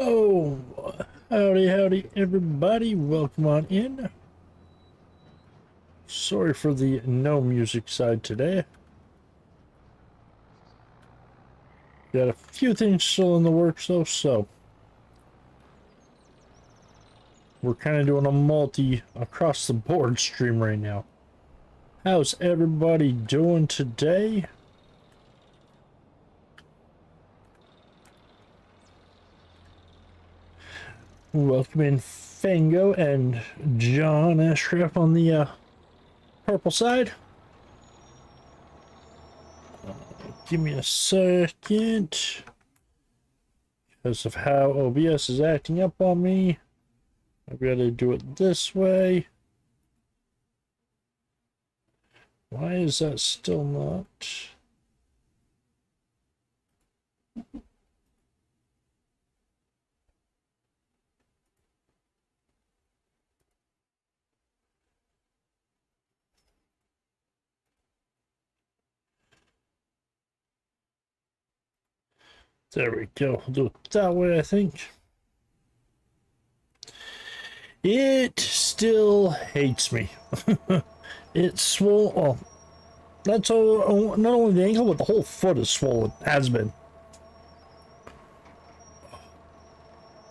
Oh, howdy, everybody. Welcome on in. Sorry for the no music side today. Got a few things still in the works, though, so we're kind of doing a multi across the board stream right now. How's everybody doing today? Welcome in Fango and John Ashcraft on the purple side. Give me a second. Because of how OBS is acting up on me, I've got to do it this way. Why is that still not? There we go. We'll do it that way, I think. It still hates me. It's swollen. Oh, that's all, not only the ankle, but the whole foot is swollen. Has been.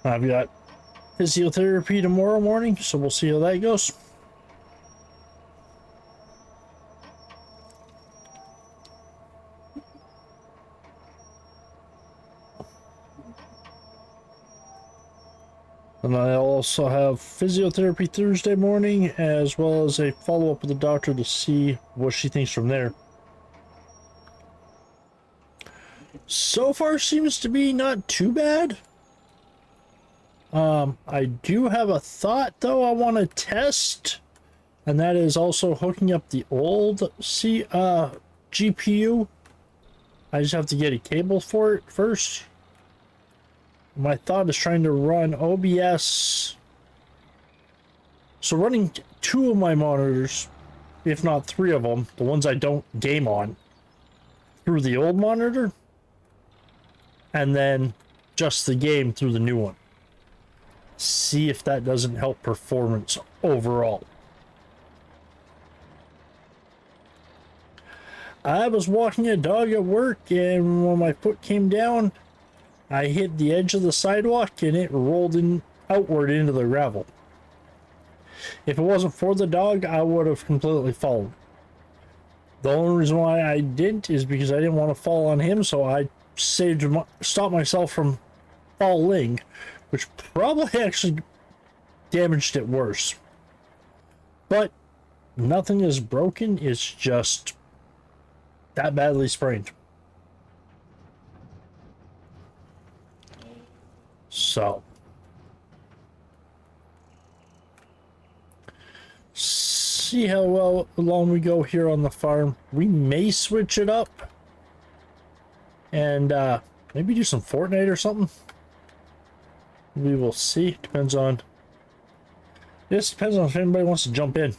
I've got physiotherapy tomorrow morning, so we'll see how that goes. And I also have physiotherapy Thursday morning, as well as a follow-up with the doctor to see what she thinks from there. So far seems to be not too bad. I do have a thought, though, I want to test, and that is also hooking up the old GPU. I just have to get a cable for it first. My thought is trying to run OBS. So running two of my monitors, if not three of them, the ones I don't game on, through the old monitor, and then just the game through the new one. See if that doesn't help performance overall. I was walking a dog at work, and when my foot came down, I hit the edge of the sidewalk and it rolled outward into the gravel. If it wasn't for the dog, I would have completely fallen. The only reason why I didn't is because I didn't want to fall on him, so I stopped myself from falling, which probably actually damaged it worse. But nothing is broken, it's just that badly sprained. So, see how long we go here on the farm. We may switch it up and maybe do some Fortnite or something. We will see. Depends on if anybody wants to jump in.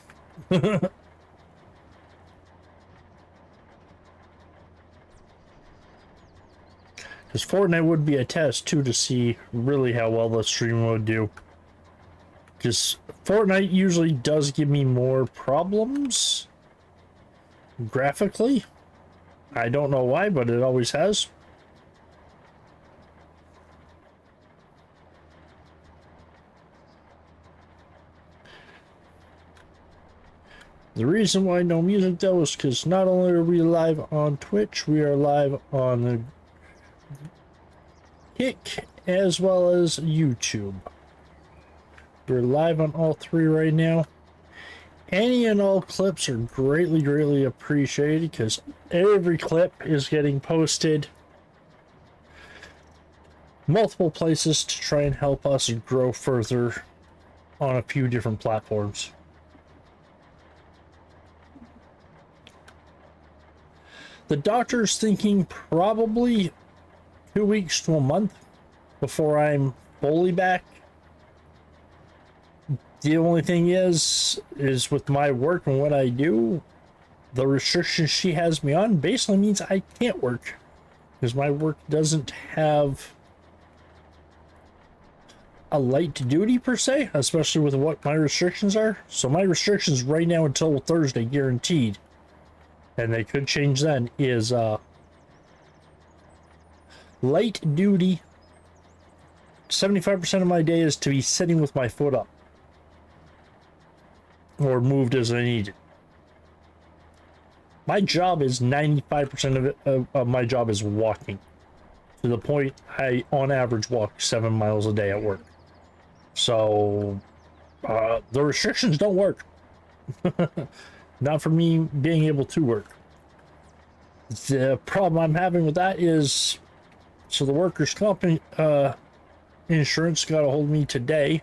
Because Fortnite would be a test, too, to see really how well the stream would do. Because Fortnite usually does give me more problems graphically. I don't know why, but it always has. The reason why no music, though, is because not only are we live on Twitch, we are live on the Tik as well as YouTube. We're live on all three right now. Any and all clips are greatly appreciated because every clip is getting posted multiple places to try and help us grow further on a few different platforms. The doctor's thinking probably 2 weeks to a month before I'm fully back. The only thing is with my work and what I do, the restrictions she has me on basically means I can't work because my work doesn't have a light duty per se, especially with what my restrictions are. So my restrictions right now until Thursday, guaranteed, and they could change then, is light duty. 75% of my day is to be sitting with my foot up or moved as I need it. My job is 95% of it, of my job is walking, to the point I on average walk 7 miles a day at work. So the restrictions don't work. Not for me being able to work. The problem I'm having with that is, so the workers' comp insurance got a hold of me today,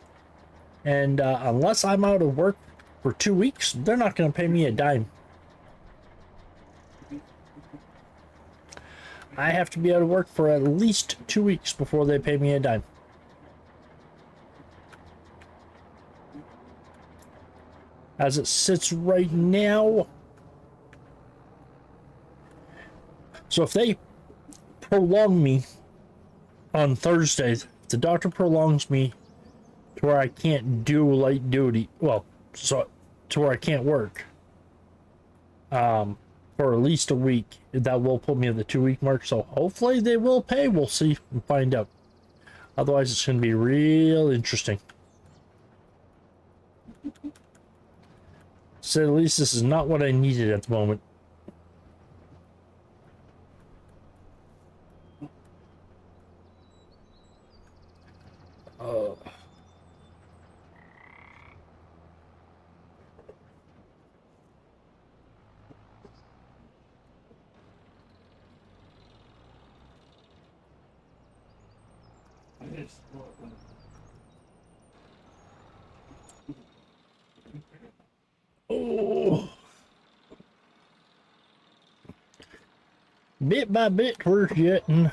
and unless I'm out of work for 2 weeks, they're not going to pay me a dime. I have to be out of work for at least 2 weeks before they pay me a dime. As it sits right now, so if they prolong me on Thursday, if the doctor prolongs me to where I can't do light duty, well, so to where I can't work, for at least a week, that will put me at the 2 week mark. So hopefully they will pay. We'll see and find out. Otherwise, it's going to be real interesting. So at least this is not what I needed at the moment. Oh. Bit by bit, we're getting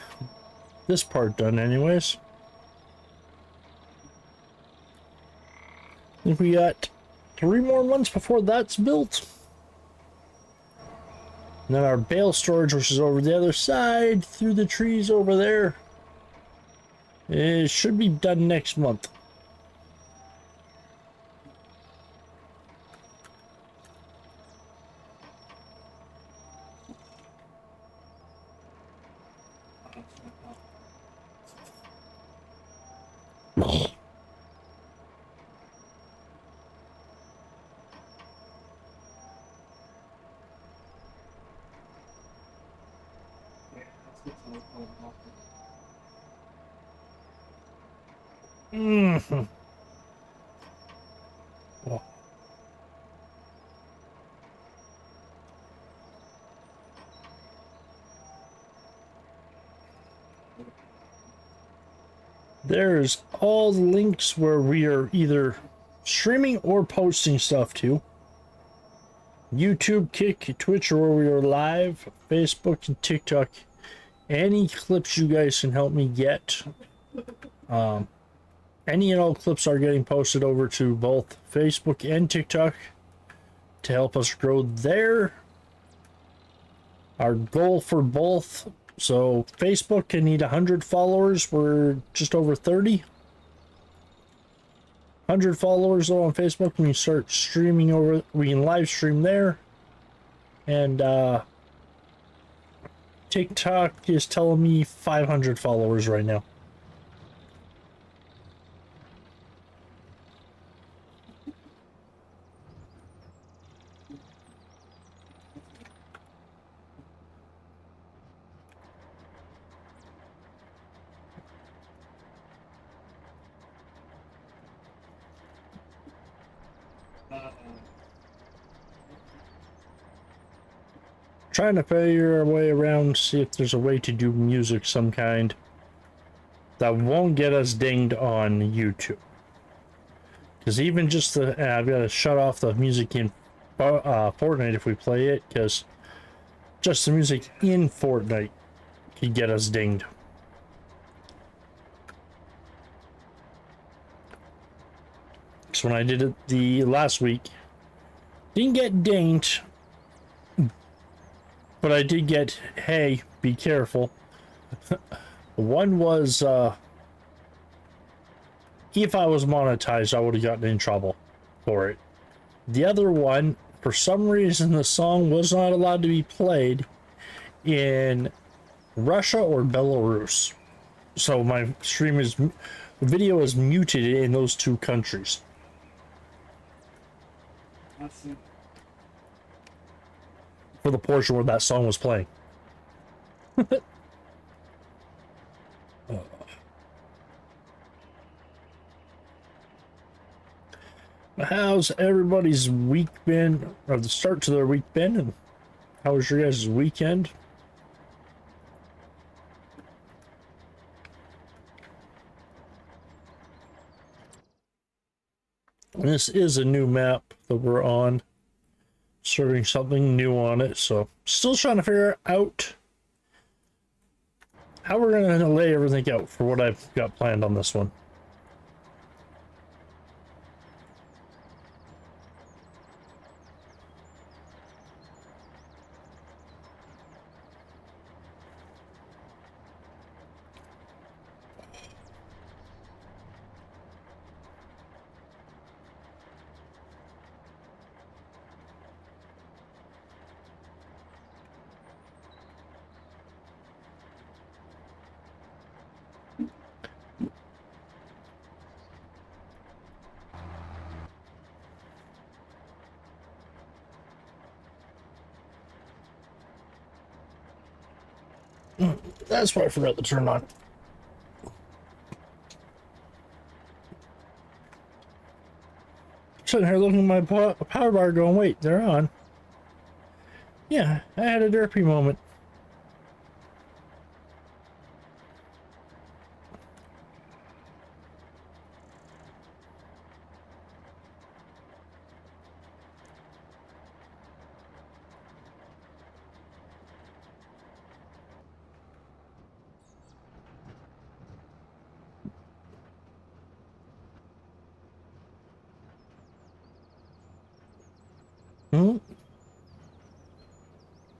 this part done anyways. I think we got 3 more months before that's built. And then our bale storage, which is over the other side, through the trees over there, it should be done next month. Mm-hmm. Oh. There's all the links where we are either streaming or posting stuff to. YouTube, Kick, Twitch, or where we are live, Facebook, and TikTok. Any clips you guys can help me get. Any and all clips are getting posted over to both Facebook and TikTok to help us grow there. Our goal for both, so Facebook can need 100 followers. We're just over 30. 100 followers though on Facebook. We can start streaming over. We can live stream there. And TikTok is telling me 500 followers right now. Trying to figure our way around, see if there's a way to do music some kind that won't get us dinged on YouTube. Because even just the, I've got to shut off the music in Fortnite if we play it, because just the music in Fortnite could get us dinged. So when I did it the last week, didn't get dinged. But I did get, hey, be careful. One was if I was monetized, I would have gotten in trouble for it. The other one, for some reason, the song was not allowed to be played in Russia or Belarus. So my stream is, the video is muted in those two countries. For the portion where that song was playing. How's everybody's week been, or the start to their week been, and how was your guys' weekend? This is a new map that we're on, starting something new on it, so still trying to figure out how we're going to lay everything out for what I've got planned on this one. That's what I forgot to turn on. Sitting here looking at my power bar going, wait, they're on. Yeah, I had a derpy moment. Hmm?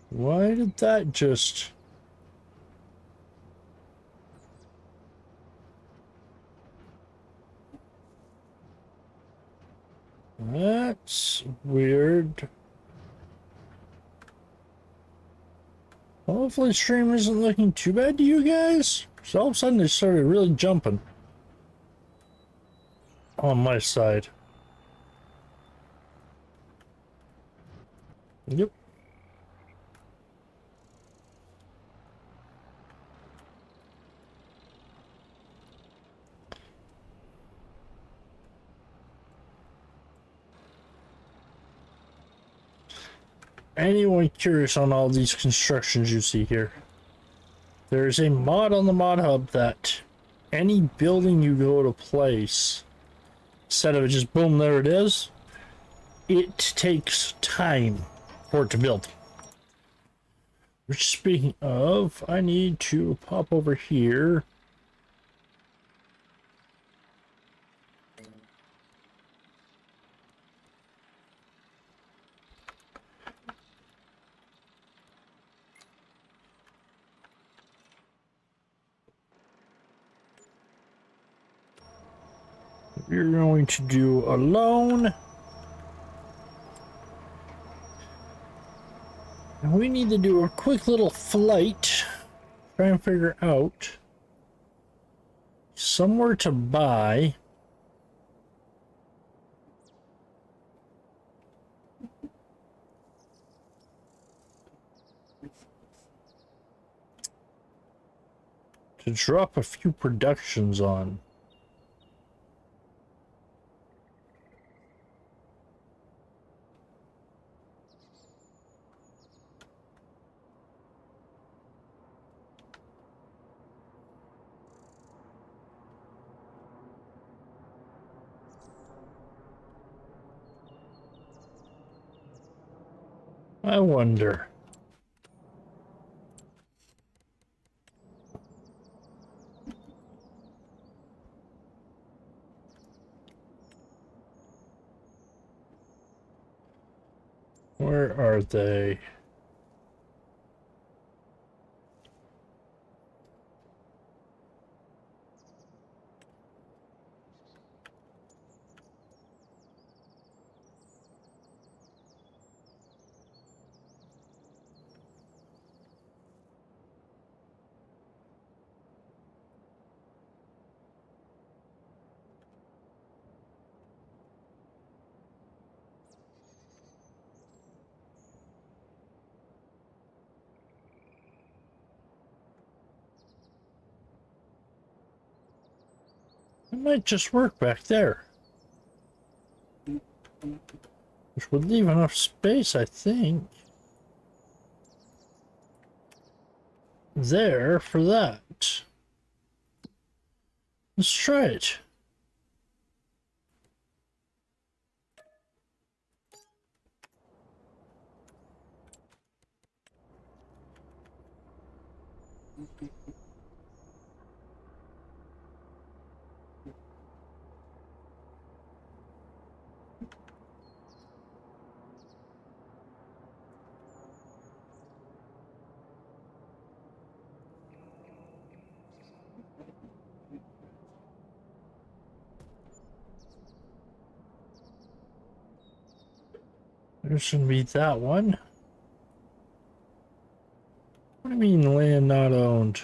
Why did that just... That's weird. Hopefully stream isn't looking too bad to you guys. So all of a sudden it started really jumping on my side. Yep. Anyone curious on all these constructions you see here? There's a mod on the mod hub that any building you go to place, instead of just boom, there it is, it takes time for it to build. Which, speaking of, I need to pop over here. We're going to do alone. And we need to do a quick little flight. Try and figure out somewhere to buy. To drop a few productions on. I wonder. Where are they? It might just work back there. Which would leave enough space, I think. There for that. Let's try it. There's gonna be that one. What do you mean land not owned?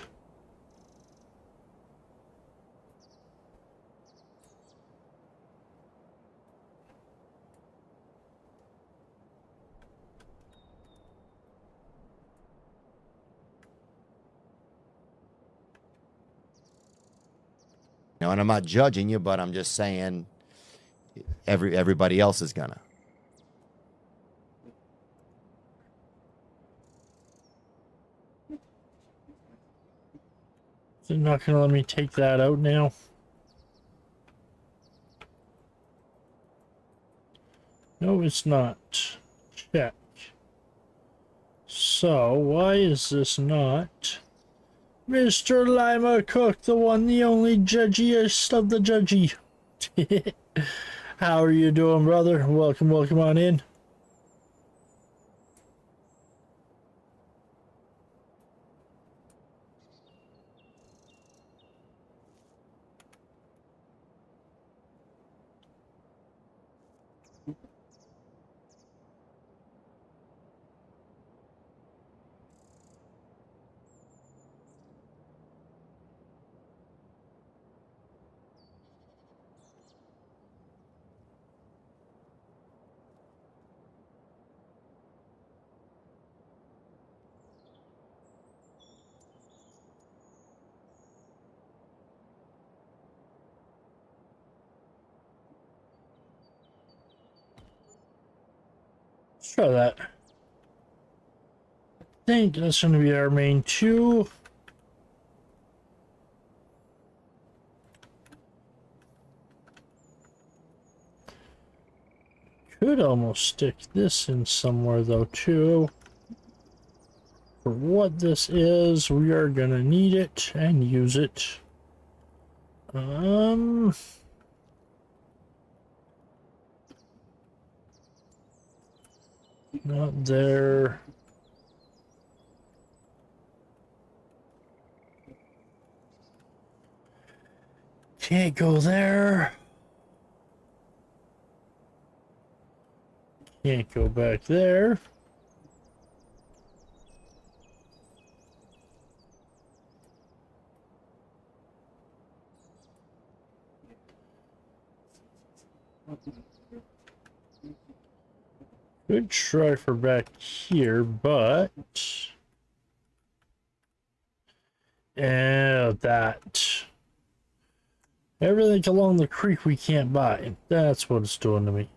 Now, and I'm not judging you, but I'm just saying everybody else is gonna. They're not gonna let me take that out now. No, it's not. Check. So, why is this not? Mr. Lima Cook, the one, the only judgiest of the judgy. How are you doing, brother? Welcome on in. Let's try that. I think that's going to be our main 2. Could almost stick this in somewhere though too. For what this is, we are going to need it and use it. Not there. Can't go there. Can't go back there. Good try for back here, but that. Everything along the creek we can't buy. That's what it's doing to me.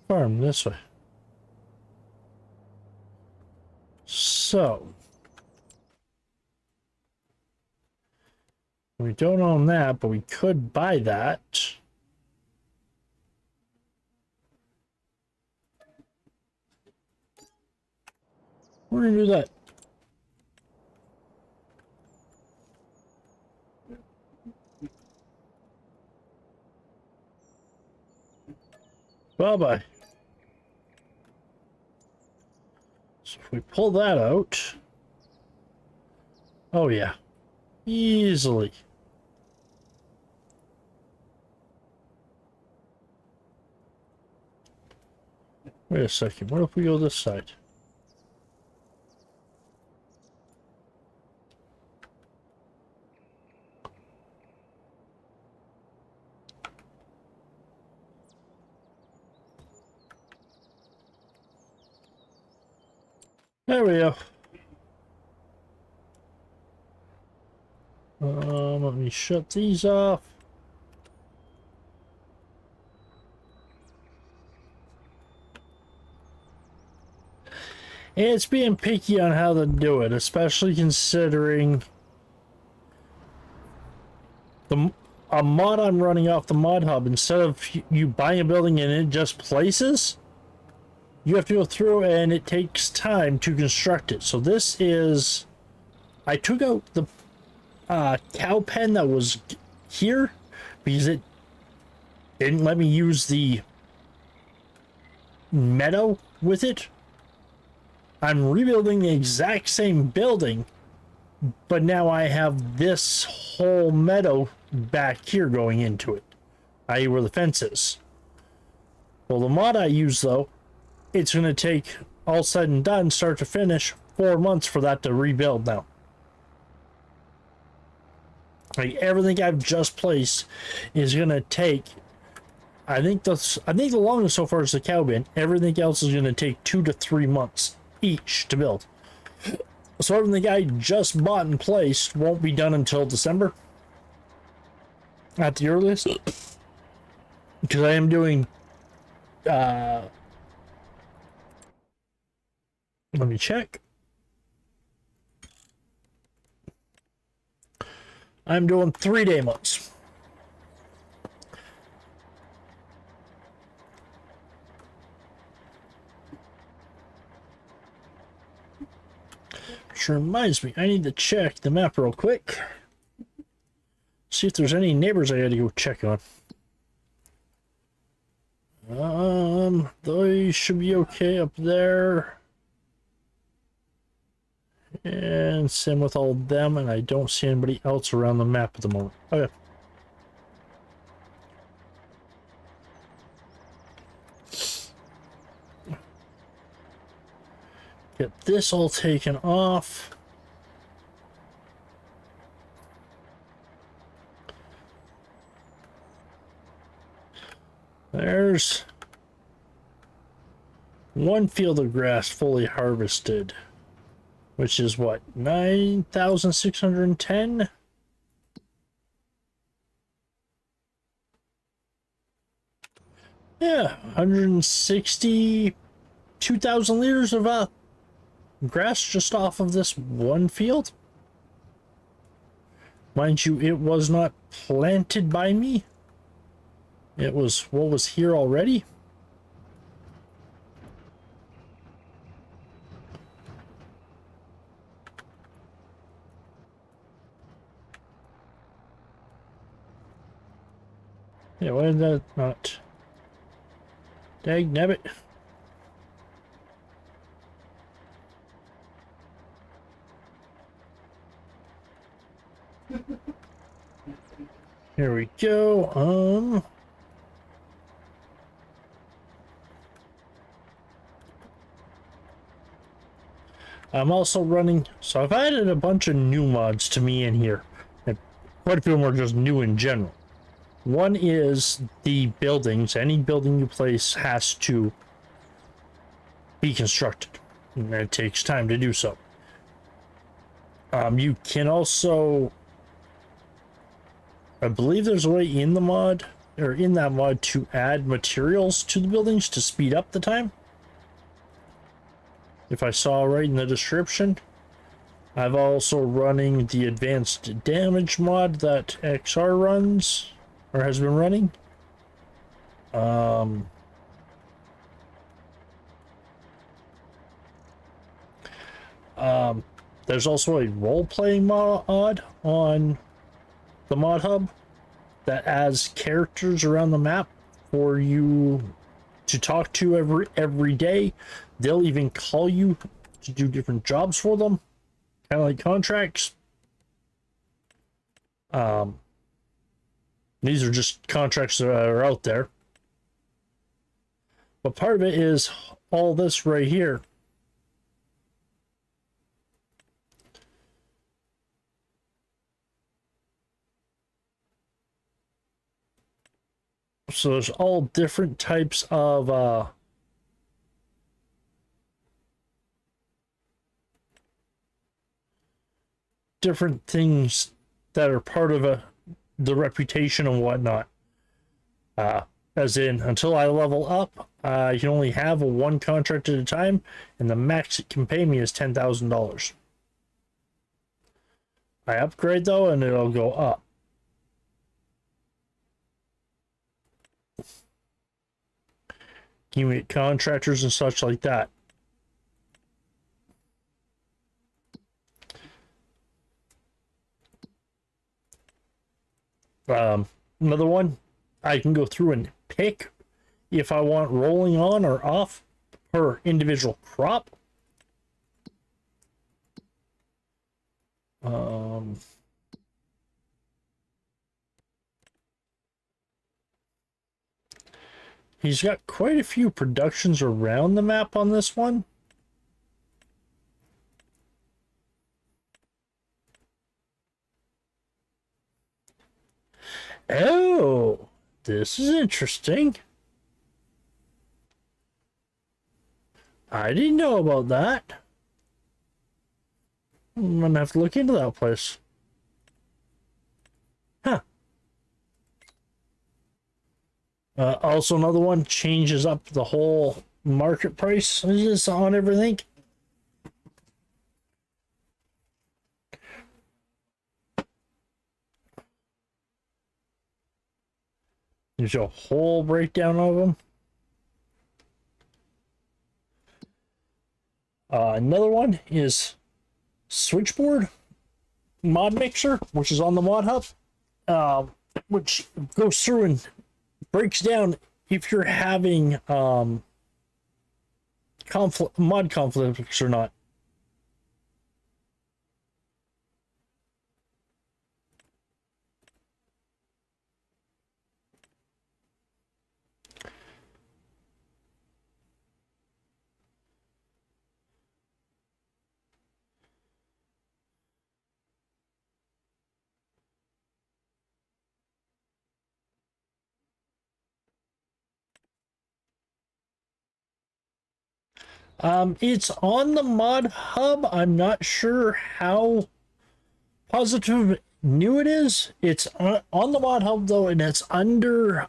Farm this way. So we don't own that, but we could buy that. We're gonna do that. Bye-bye. So if we pull that out, oh yeah, easily. Wait a second, what if we go this side? There we go. Let me shut these off. It's being picky on how to do it, especially considering a mod I'm running off the mod hub. Instead of you buying a building and it just places, you have to go through and it takes time to construct it. So this is, I took out the cow pen that was here because it didn't let me use the meadow with it. I'm rebuilding the exact same building, but now I have this whole meadow back here going into it, i.e. where the fence is. Well, the mod I use, though, it's going to take, all said and done, start to finish, 4 months for that to rebuild now. Like, everything I've just placed is going to take, I think the longest so far is the cow bin. Everything else is going to take 2 to 3 months each to build. So everything I just bought and placed won't be done until December at the earliest, because I am doing let me check. I'm doing 3-day months. Which reminds me, I need to check the map real quick. See if there's any neighbors I gotta go check on. Those should be okay up there. And same with all of them, and I don't see anybody else around the map at the moment. Okay. Get this all taken off. There's one field of grass fully harvested, which is what, 9,610? Yeah, 162,000 liters of grass just off of this one field. Mind you, it was not planted by me. It was what was here already. Yeah, why did that not? Dag nabbit. Here we go. I'm also running, so I've added a bunch of new mods to me in here, and quite a few of them are just new in general. One is the buildings. Any building you place has to be constructed, and it takes time to do so. You can also, I believe there's a way in the mod, or in that mod, to add materials to the buildings to speed up the time. If I saw right in the description. I've also running the advanced damage mod that XR runs, or has been running. There's also a role-playing mod on the mod hub that adds characters around the map for you to talk to every day. They'll even call you to do different jobs for them, kind of like contracts. These are just contracts that are out there. But part of it is all this right here. So there's all different types of different things that are part of the reputation and whatnot. As in, until I level up, I can only have one contract at a time, and the max it can pay me is $10,000. I upgrade though, and it'll go up. You get contractors and such like that. Another one, I can go through and pick if I want rolling on or off per individual crop. He's got quite a few productions around the map on this one. Oh, this is interesting. I didn't know about that. I'm gonna have to look into that place. Huh. Also, another one changes up the whole market price on everything. There's a whole breakdown of them. Another one is Switchboard Mod Mixer, which is on the Mod Hub, which goes through and breaks down if you're having mod conflicts or not. It's on the Mod Hub. I'm not sure how positive new it is. It's on the Mod Hub though, and it's under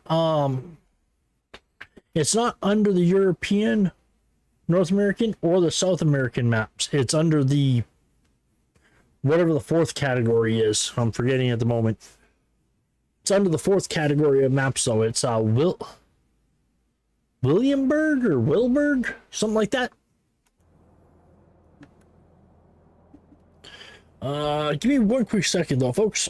it's not under the European, North American, or the South American maps. It's under the whatever the fourth category is. I'm forgetting at the moment. It's under the fourth category of maps though. It's Williamburg or Wilburg, something like that. Give me one quick second though, folks.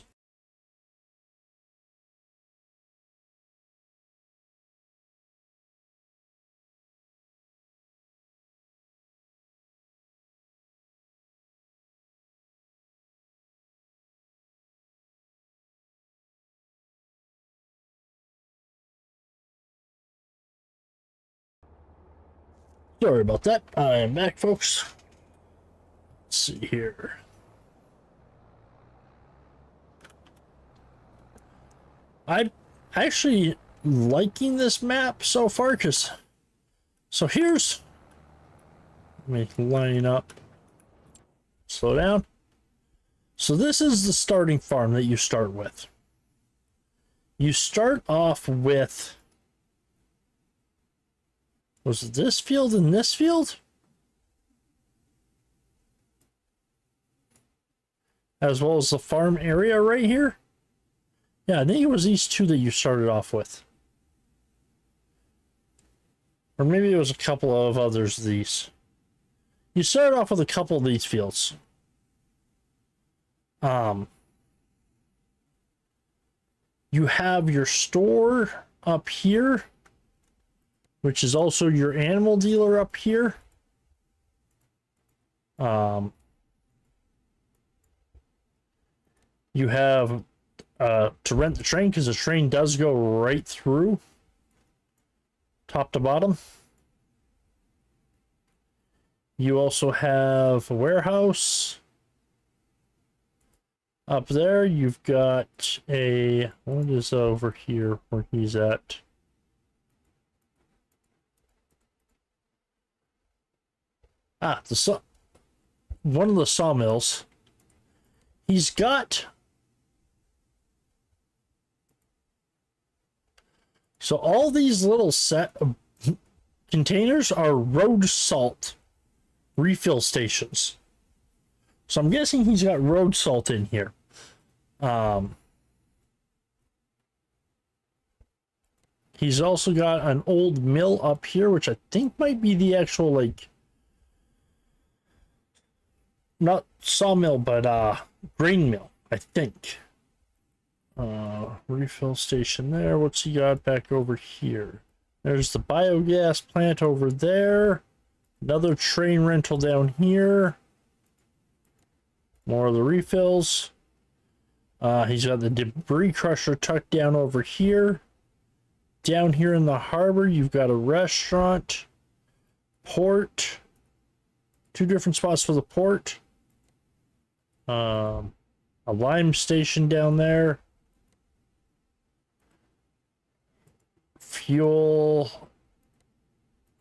Sorry about that. I am back, folks. Let's see here. I'm actually liking this map so far because here's, let me line up, slow down. So this is the starting farm that you start with. You start off with, was it this field and this field? As well as the farm area right here. Yeah, I think it was these two that you started off with. Or maybe it was a couple of others of these. You started off with a couple of these fields. You have your store up here, which is also your animal dealer up here. You have to rent the train, because the train does go right through top to bottom. You also have a warehouse up there. You've got a, what is over here where he's at? One of the sawmills. He's got So all these little set of containers are road salt refill stations. So I'm guessing he's got road salt in here. He's also got an old mill up here, which I think might be the actual, like, not sawmill, but grain mill, I think. Refill station there. What's he got back over here? There's the biogas plant over there. Another train rental down here. More of the refills. He's got the debris crusher tucked down over here. Down here in the harbor, you've got a restaurant, port, 2 different spots for the port, a lime station down there, fuel,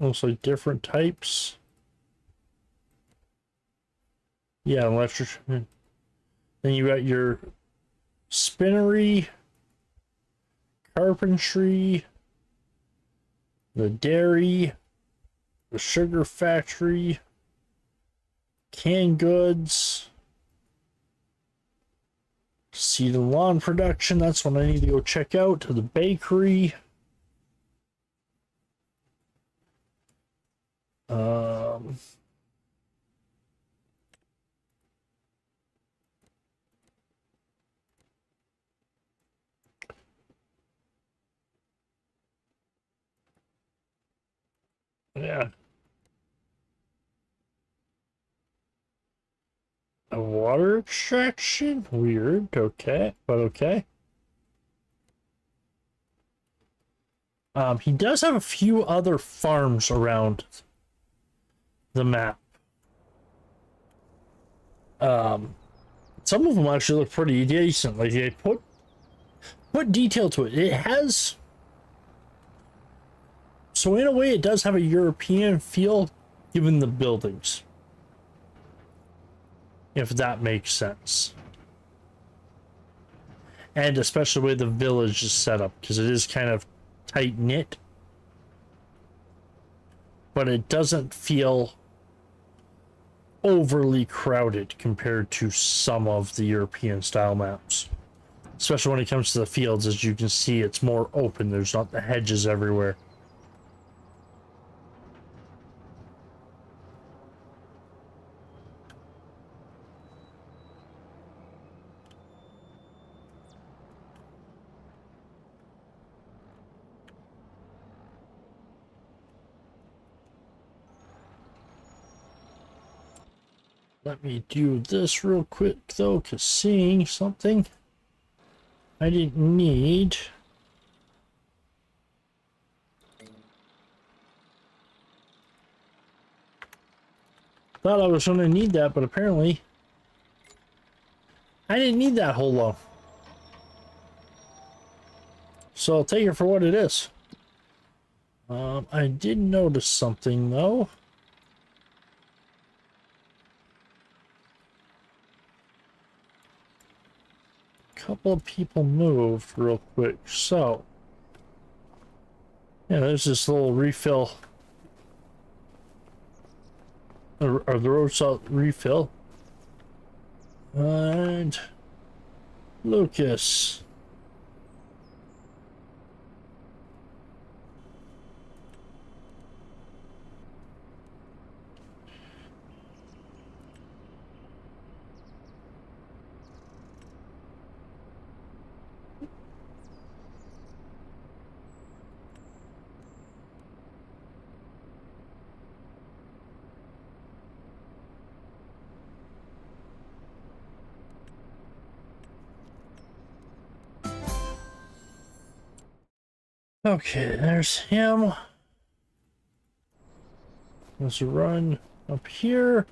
looks like different types. Yeah, electric. Then you got your spinnery, carpentry, the dairy, the sugar factory, canned goods, seed and lawn production. That's what I need to go check out. The bakery. Yeah. A water extraction? Weird. Okay. But okay. He does have a few other farms around the map. Some of them actually look pretty decent. Like, they put detail to it. It has... So in a way, it does have a European feel, given the buildings. If that makes sense. And especially the way the village is set up, because it is kind of tight-knit. But it doesn't feel overly crowded compared to some of the European-style maps. Especially when it comes to the fields, as you can see, it's more open. There's not the hedges everywhere. Let me do this real quick, though, because seeing something I didn't need. Thought I was going to need that, but apparently I didn't need that whole low. So I'll take it for what it is. I did notice something, though. Couple of people moved real quick, so yeah, there's this little refill, or the road salt refill, and Lucas. Okay, there's him. Let's run up here.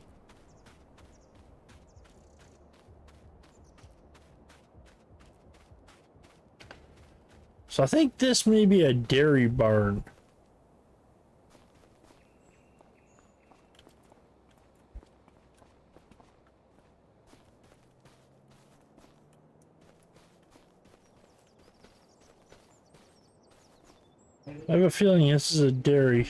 So I think this may be a dairy barn. I have a feeling this is a dairy.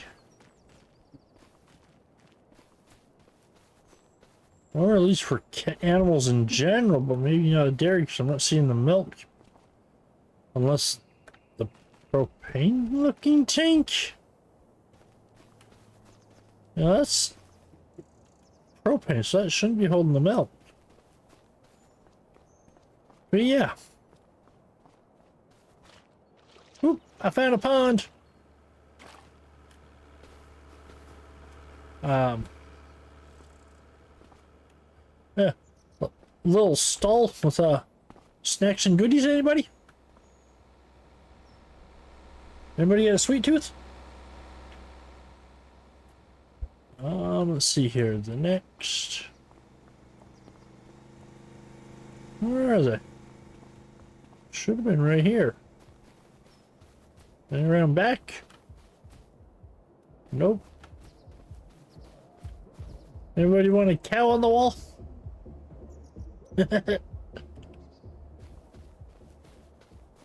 Or at least for animals in general, but maybe not a dairy because I'm not seeing the milk. Unless the propane looking tank? Yeah, that's propane, so that shouldn't be holding the milk. But yeah. Oop, I found a pond. Yeah. Little stall with snacks and goodies, anybody? Anybody got a sweet tooth? Let's see here. The next. Where are they? Should have been right here. And around back? Nope. Anybody want a cow on the wall?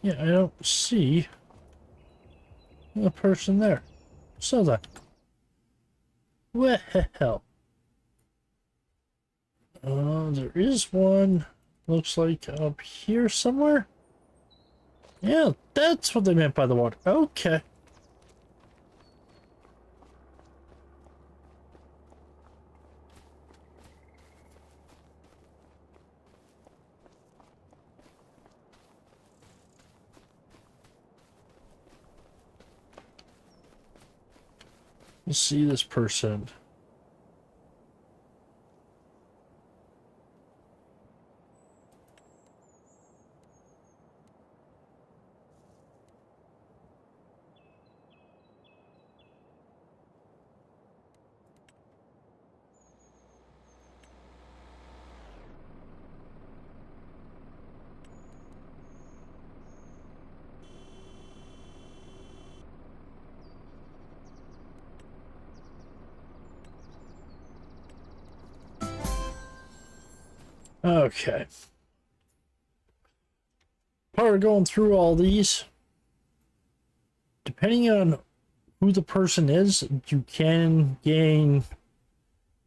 Yeah, I don't see a person there. So then. Well, there is one. Looks like up here somewhere. Yeah, that's what they meant by the water. Okay. Let's see this person. Okay. Part of going through all these, depending on who the person is, you can gain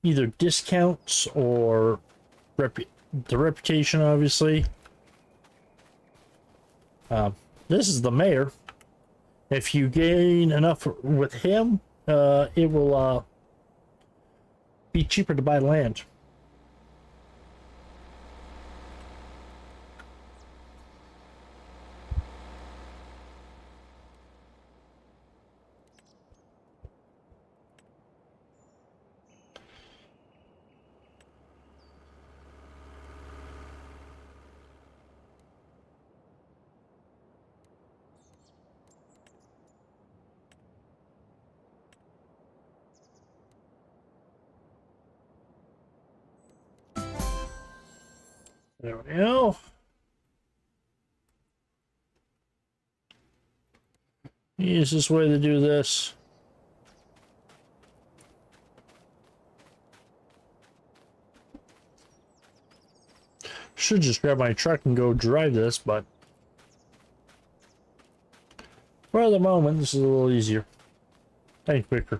either discounts or the reputation, obviously. This is the mayor. If you gain enough with him, it will be cheaper to buy land. There we go. Easiest way to do this. Should just grab my truck and go drive this, but for the moment, this is a little easier and quicker.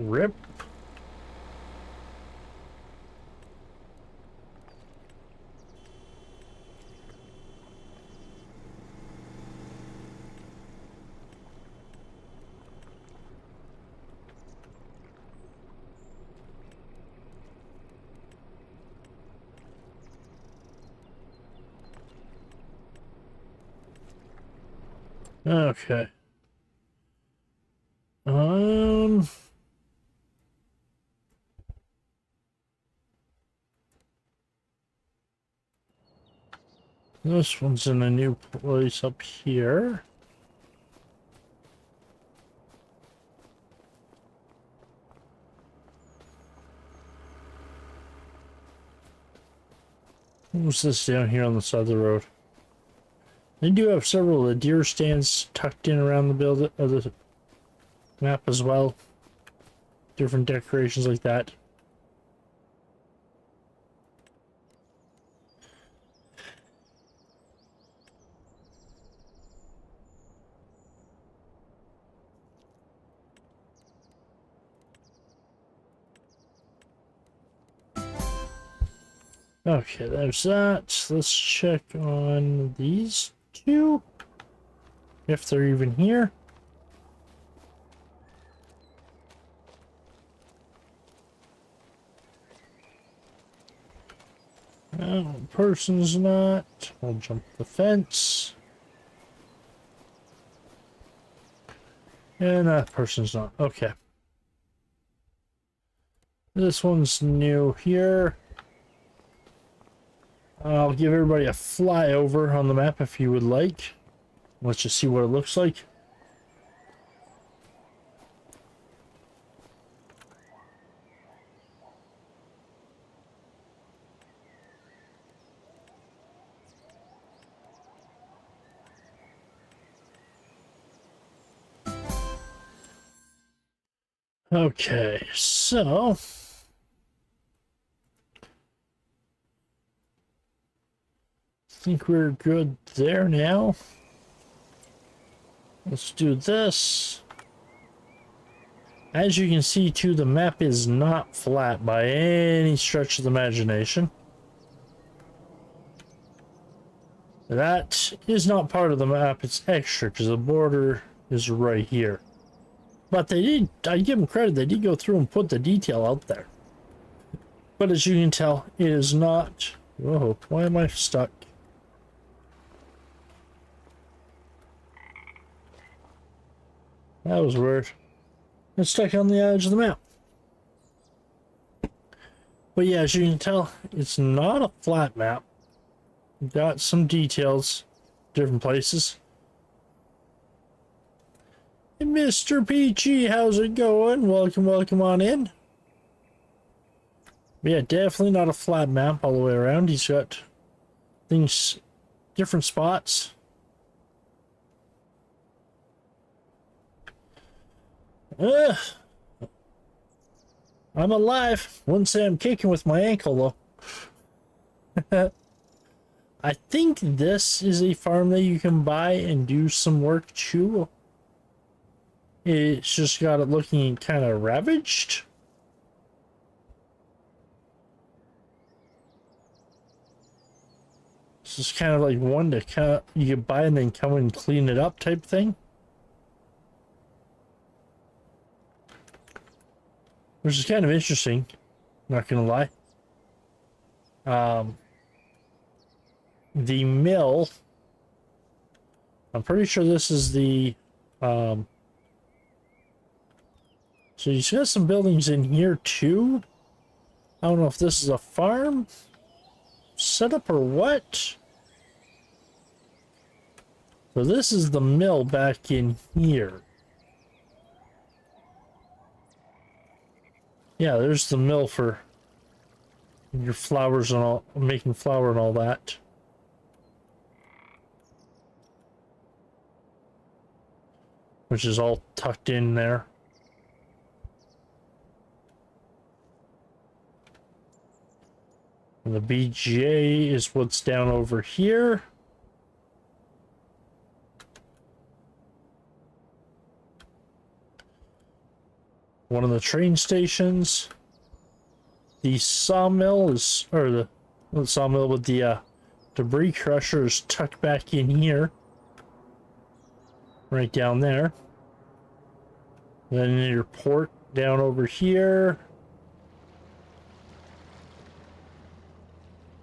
Rip. Okay. This one's in a new place up here. What's this down here on the side of the road? They do have several of the deer stands tucked in around the build of the map as well. Different decorations like that. Okay, there's that. Let's check on these two. If they're even here. No, person's not. I'll jump the fence. And that person's not. Okay. This one's new here. I'll give everybody a flyover on the map if you would like. Let's just see what it looks like. Okay, so I think we're good there now. Let's do this. As you can see too, the map is not flat by any stretch of the imagination. That is not part of the map, it's extra because the border is right here. But they did, I give them credit, they did go through and put the detail out there. But as you can tell, it is not... Whoa, why am I stuck? That was weird. It's stuck on the edge of the map. But yeah, as you can tell, it's not a flat map. Got some details, different places. Hey, Mr. Peachy, how's it going? Welcome, welcome on in. But yeah, definitely not a flat map all the way around. He's got things, different spots. I'm alive. Wouldn't say I'm kicking with my ankle though. I think this is a farm that you can buy and do some work to. It's just got it looking kind of ravaged. This is kind of like one to you can buy and then come and clean it up type thing. Which is kind of interesting, not gonna lie. The mill, I'm pretty sure this is the so you've got some buildings in here too. I don't know if this is a farm setup or what. So this is the mill back in here. Yeah, there's the mill for your flowers and all, making flour and all that. Which is all tucked in there. And the BGA is what's down over here. One of the train stations. The sawmill is, or the not sawmill, but the debris crusher is tucked back in here. Right down there. Then your port down over here.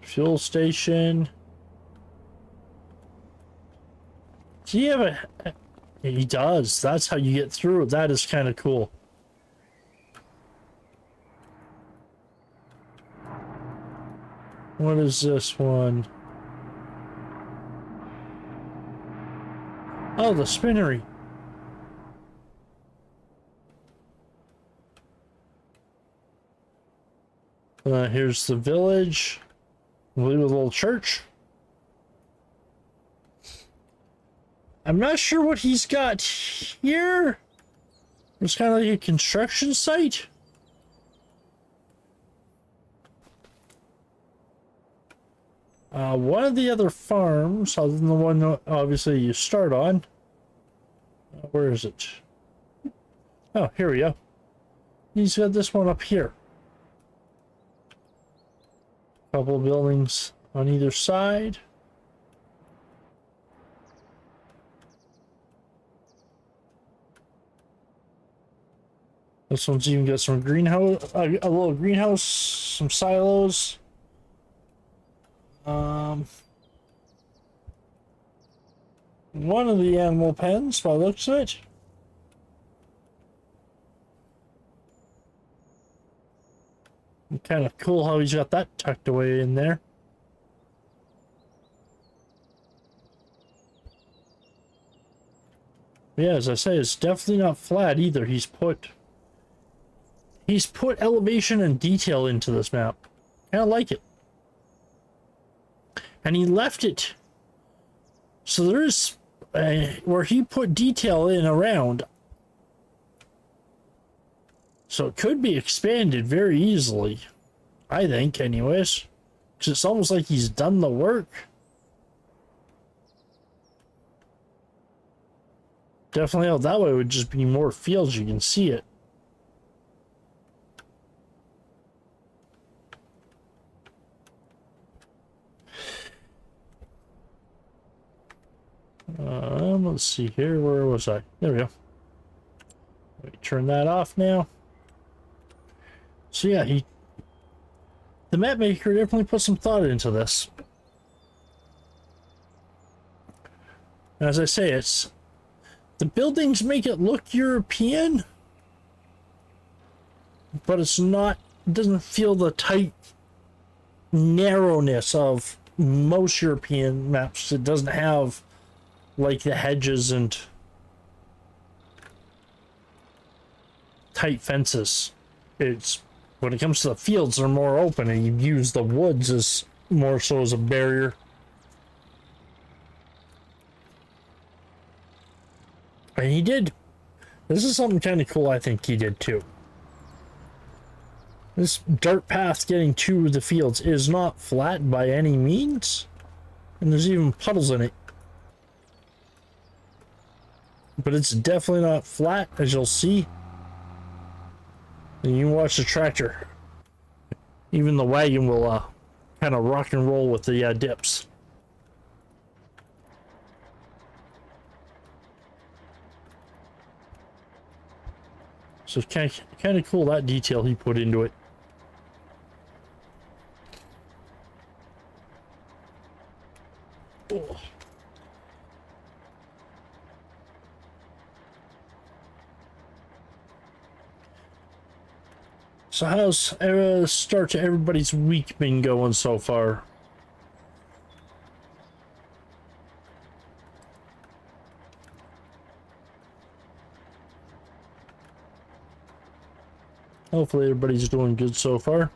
Fuel station. Do you have a... He does. That's how you get through. That is kind of cool. What is this one? Oh, the spinnery. Here's the village. With a little church. I'm not sure what he's got here. It's kind of like a construction site. One of the other farms, other than the one that obviously you start on. Where is it? Oh, here we go. He's got this one up here. Couple of buildings on either side. This one's even got some greenhouse, a little greenhouse, some silos. One of the animal pens, by the looks of it. Kind of cool how he's got that tucked away in there. Yeah, as I say, it's definitely not flat either. He's put elevation and detail into this map. Kind of like it. And he left it. So there is where he put detail in around. So it could be expanded very easily. I think, anyways. Because it's almost like he's done the work. Definitely out that way would just be more fields. You can see it. Let's see here. Where was I? There we go. Let me turn that off now. So yeah, the map maker definitely put some thought into this. As I say, the buildings make it look European, but it's not. It doesn't feel the tight narrowness of most European maps. It doesn't have like the hedges and tight fences. It's when it comes to the fields, they're more open, and you use the woods as more so as a barrier. And he did. This is something kind of cool I think he did too. This dirt path getting to the fields is not flat by any means. And there's even puddles in it. But it's definitely not flat, as you'll see. And you can watch the tractor. Even the wagon will kind of rock and roll with the dips. So it's kind of cool, that detail he put into it. Oh. So how's the start to everybody's week been going so far? Hopefully everybody's doing good so far.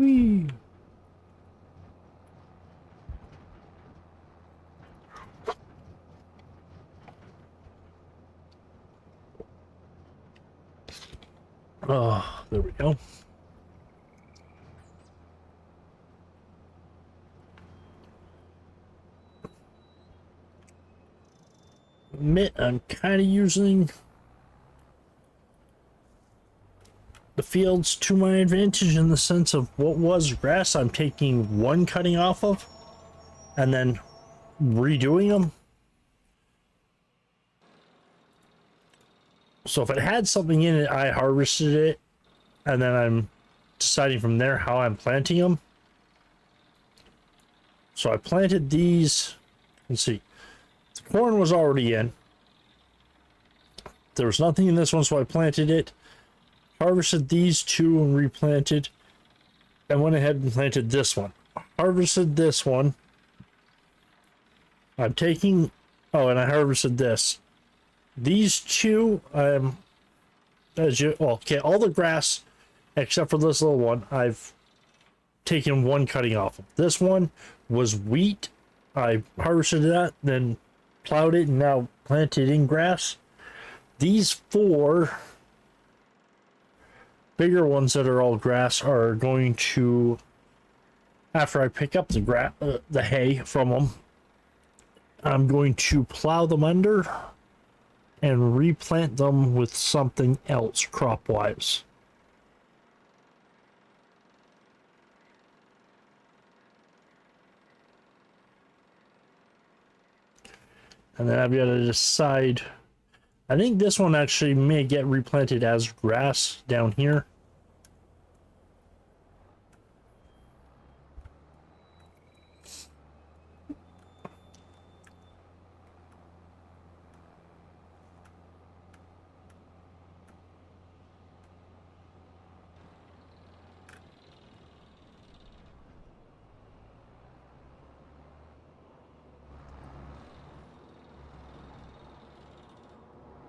Whee! Oh, there we go. Admit I'm kind of using the fields to my advantage in the sense of what was grass I'm taking one cutting off of and then redoing them. So if it had something in it, I harvested it and then I'm deciding from there how I'm planting them. So I planted these. Let's see. The corn was already in. There was nothing in this one, so I planted it. Harvested these two and replanted. And went ahead and planted this one. Harvested this one. I'm taking... Oh, and I harvested this. These two, as you... Well, okay, all the grass, except for this little one, I've taken one cutting off. This one was wheat. I harvested that, then plowed it, and now planted in grass. These four bigger ones that are all grass are going to, after I pick up the hay from them, I'm going to plow them under and replant them with something else crop-wise. And then I've got to decide. I think this one actually may get replanted as grass down here.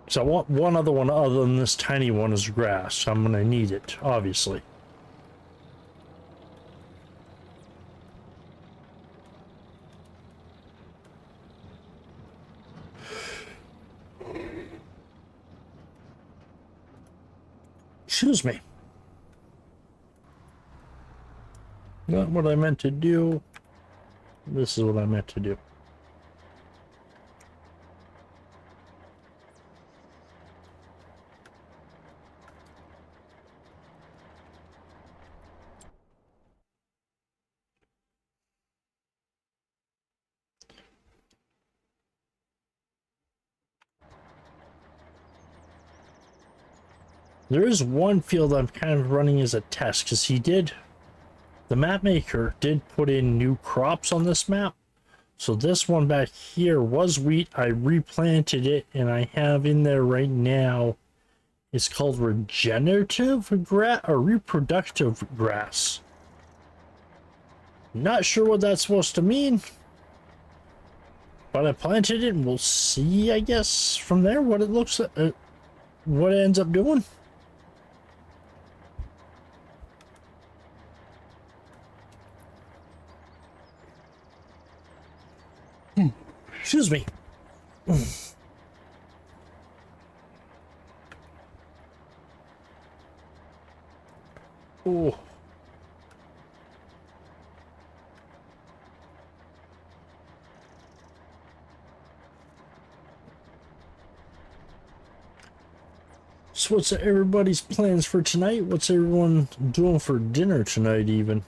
So I want one other one other than this tiny one is grass. I'm going to need it, obviously. Excuse me. Not what I meant to do. This is what I meant to do. There is one field I'm kind of running as a test because the map maker did put in new crops on this map. So this one back here was wheat. I replanted it and I have in there right now, it's called regenerative grass or reproductive grass. Not sure what that's supposed to mean, but I planted it and we'll see, I guess, from there what it looks like, what it ends up doing. Excuse me. Oh. So what's everybody's plans for tonight? What's everyone doing for dinner tonight even?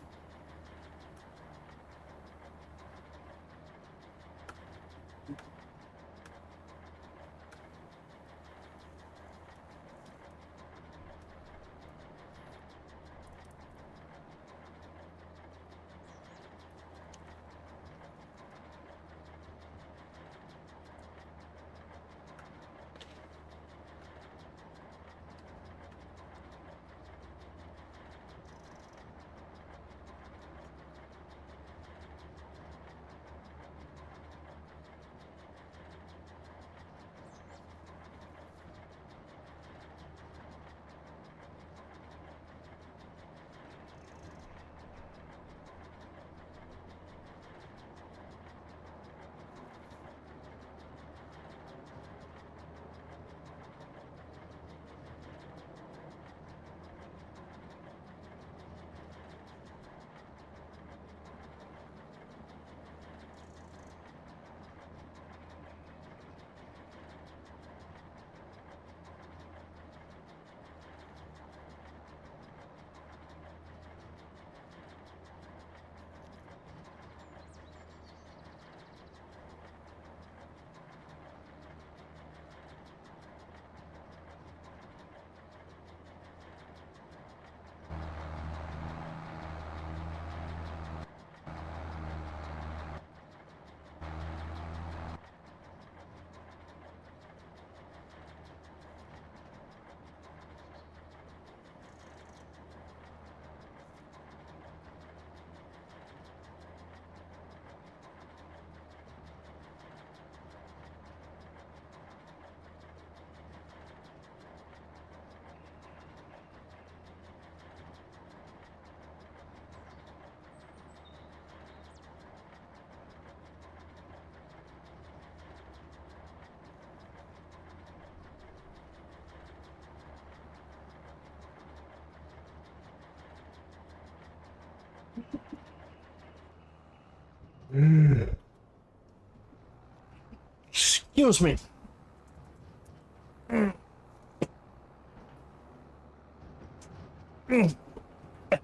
Excuse me.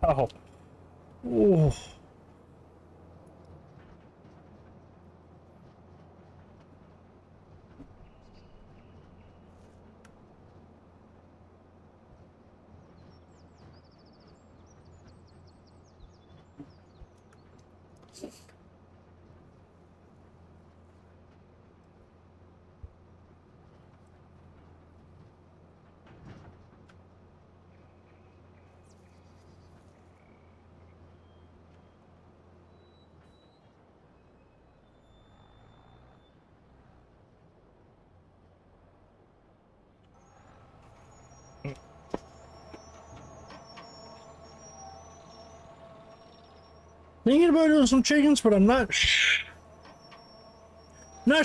Ow. Oh. Thinking about doing some chickens, but I'm not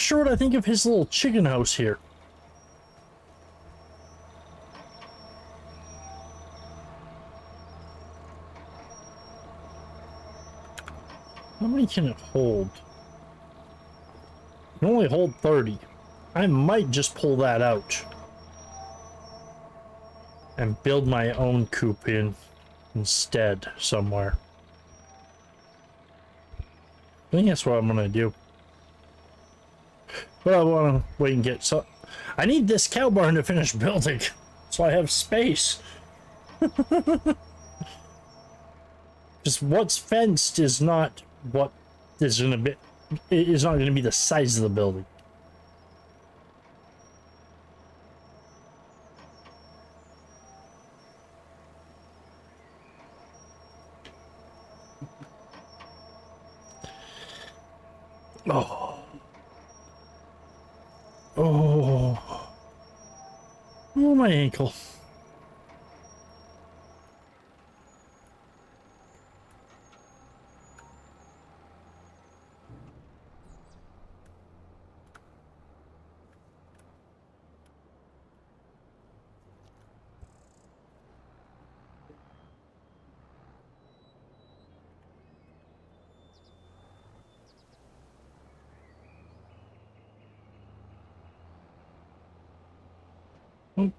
sure what I think of his little chicken house here. How many can it hold? It can only hold 30. I might just pull that out and build my own coop in instead somewhere. I think that's what I'm gonna do. But I want to wait and get so. I need this cow barn to finish building, so I have space. Just what's fenced is not what is gonna be. It is not gonna be the size of the building. Oh. Oh. Oh, my ankle. Oop.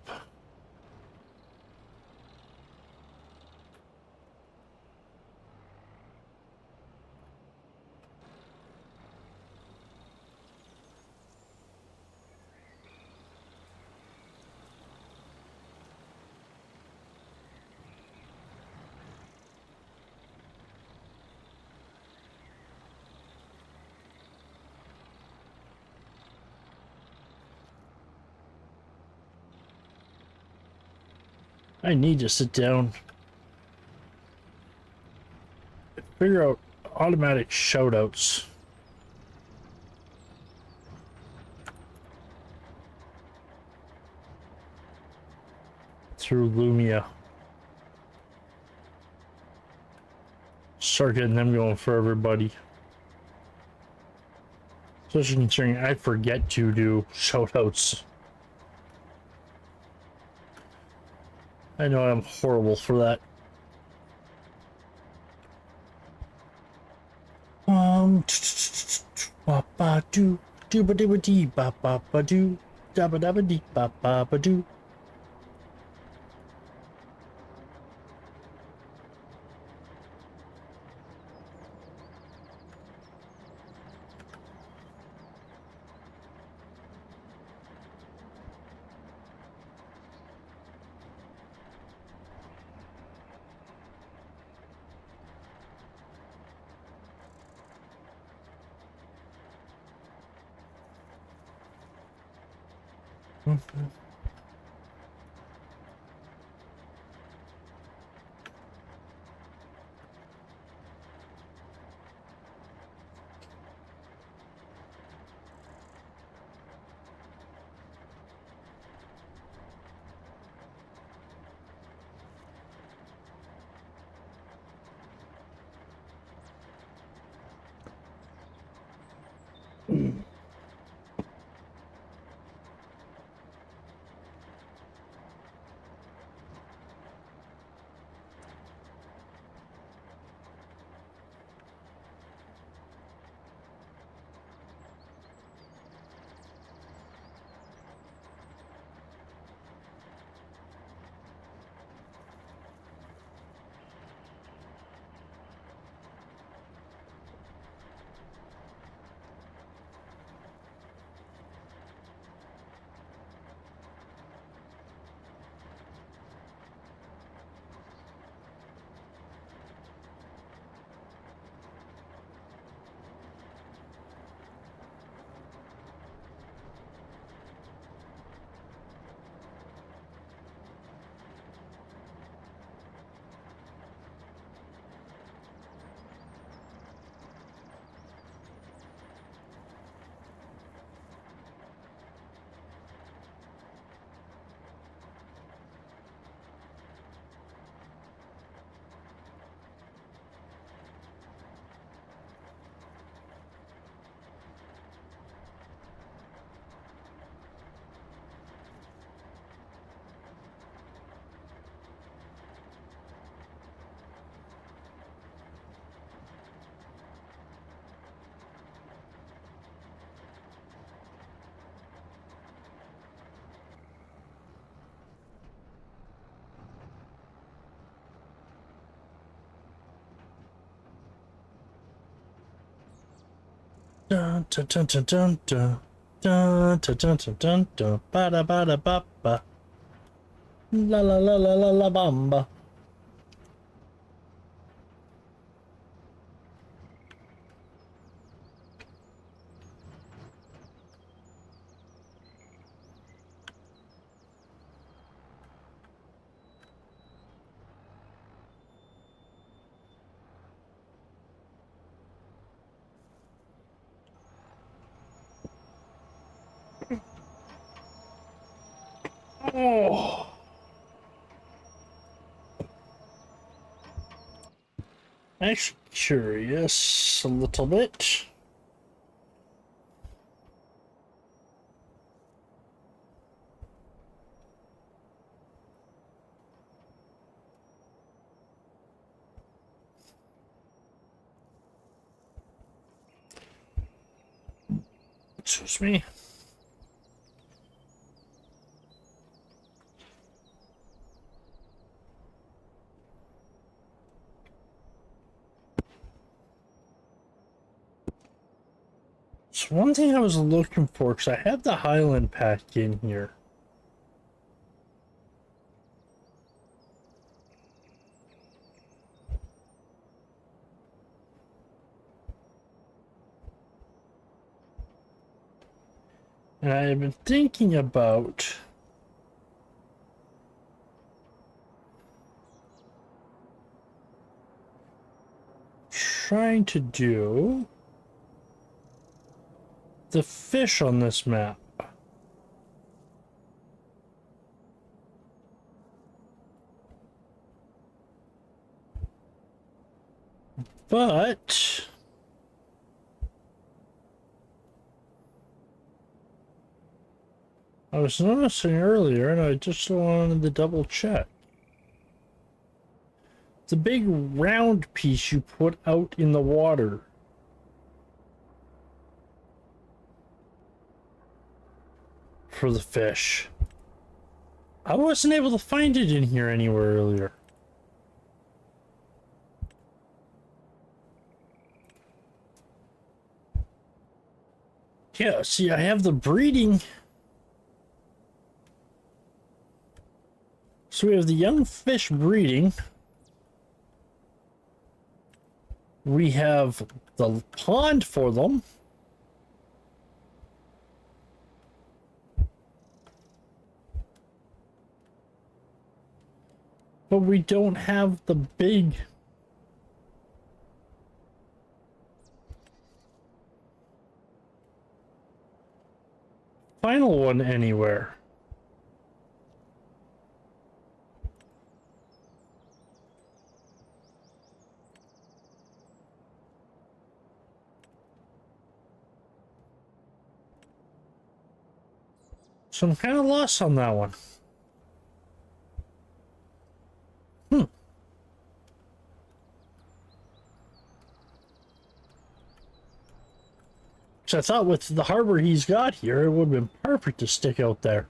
I need to sit down, figure out automatic shoutouts. Through Lumia. Start getting them going for everybody. Especially considering I forget to do shoutouts. I know I'm horrible for that. Ba ba do do ba do ba dee ba ba ba do da ba da ba dee ba ba ba do. Dun dun dun dun dun dun dun dun dun dun dun dun ba da ba da ba ba la la la la la la bamba. Oh, actually curious a little bit. Excuse me. So one thing I was looking for, because I have the Highland pack in here. And I have been thinking about trying to do the fish on this map. But I was noticing earlier, and I just wanted to double check. The big round piece you put out in the water. For the fish. I wasn't able to find it in here anywhere earlier. Yeah, see, I have the breeding. So we have the young fish breeding. We have the pond for them. But we don't have the big final one anywhere. So I'm kind of lost on that one. So I thought with the harbor he's got here, it would have been perfect to stick out there.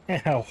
Ow.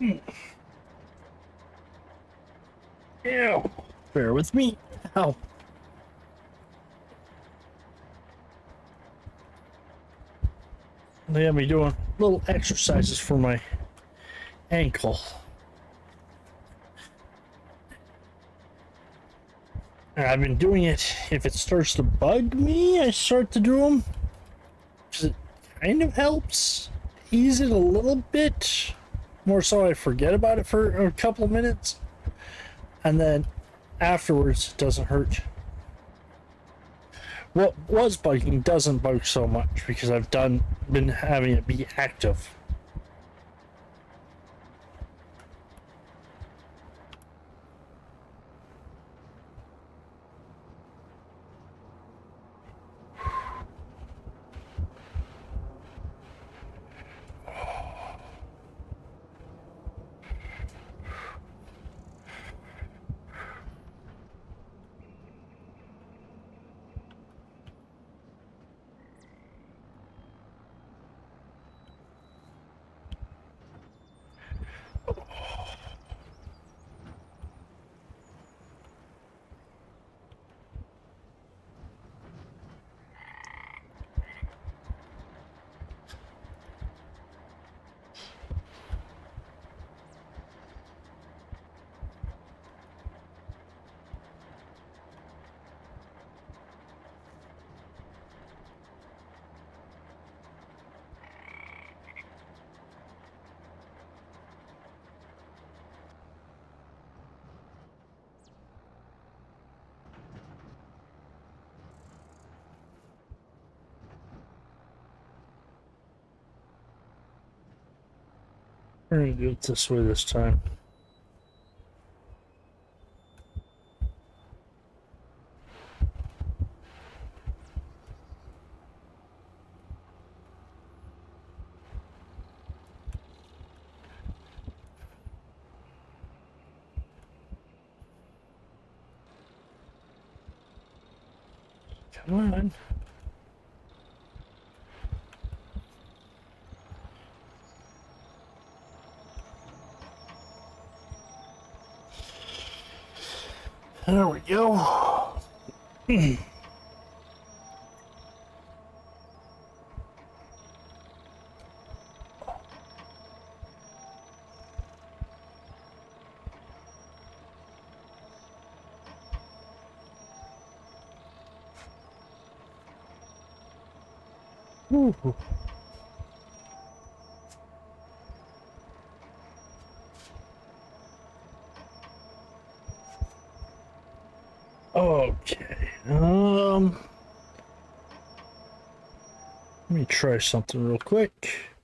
Ew. Bear with me. Ow. They have me doing little exercises for my ankle. And I've been doing it. If it starts to bug me, I start to do them. Because it kind of helps ease it a little bit. More so I forget about it for a couple of minutes. And then afterwards, it doesn't hurt. What was bugging doesn't bug so much because I've been having it be active. We're gonna do it this way this time. Come on. There we go. Ooh. Okay. Let me try something real quick.